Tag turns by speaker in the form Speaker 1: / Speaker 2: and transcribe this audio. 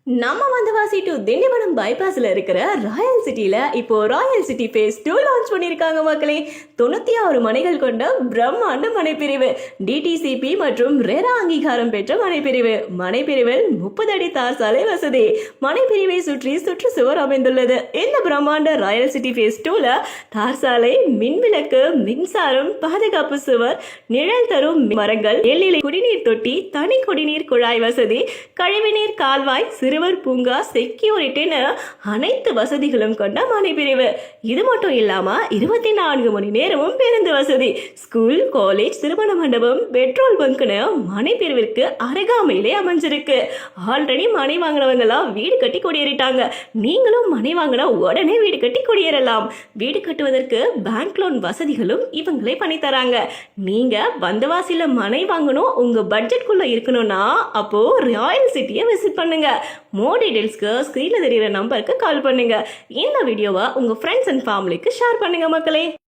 Speaker 1: நம்ம வந்தவாசி டு திண்டிவனம் பைபாஸ்ல இருக்கிற ராயல் சிட்டில இப்போ ராயல் சிட்டி ஃபேஸ் 2 லான்ச் பண்ணியிருக்காங்க மக்களே. 96 மனைகள் கொண்ட பிரம்மாண்ட மனைப்பிரிவு, டிடிசிபி மற்றும் ரெரா அங்கீகாரம் பெற்ற மனைப்பிரிவு. மனைப்பிரிவில் 30 அடி தார் சாலை வசதி. மனைப்பிரிவை சுற்றி சுற்றுச்சுவர் அமைந்துள்ளது. இந்த பிரம்மாண்ட ராயல் சிட்டி ஃபேஸ் 2ல தார் சாலை, மின்விளக்கு, மின்சாரம், பாதுகாப்பு சுவர், நிழல் தரும் மரங்கள், எல்லிலை குடிநீர் தொட்டி, தனி குடிநீர் குழாய் வசதி, கழிவுநீர் கால்வாய், சிறுவர் பூங்கா, செக்யூரிட்டின்னு அனைத்து வசதிகளும் கொண்ட மனைப்பிரிவு. இது மட்டும் இல்லாம 24 மணி நேரமும் பேருந்து வசதி, ஸ்கூல், காலேஜ், திருமண மண்டபம், பெட்ரோல் பங்க்னு மனைப்பிரிவிற்கு அருகாமையிலே அமைஞ்சிருக்கு. ஆல்ரெடி மனை வாங்கினவங்க எல்லாம் வீடு கட்டி குடியேறிட்டாங்க. நீங்களும் மனை வாங்கினா உடனே வீடு கட்டி குடியேறலாம். வீடு கட்டுவதற்கு பேங்க் லோன் வசதிகளும் இவங்களே பண்ணி தராங்க. நீங்க வந்தவாசில மனை வாங்கணும், உங்க பட்ஜெட்குள்ள இருக்கணும்னா அப்போ ராயல் சிட்டியை விசிட் பண்ணுங்க. மோர் டீடைல்ஸ்க்கு ஸ்க்ரீன்ல தெரியுற நம்பருக்கு கால் பண்ணுங்க. இந்த வீடியோவை உங்க ஃப்ரெண்ட்ஸ் அண்ட் ஃபேமிலிக்கு ஷேர் பண்ணுங்க மக்களே.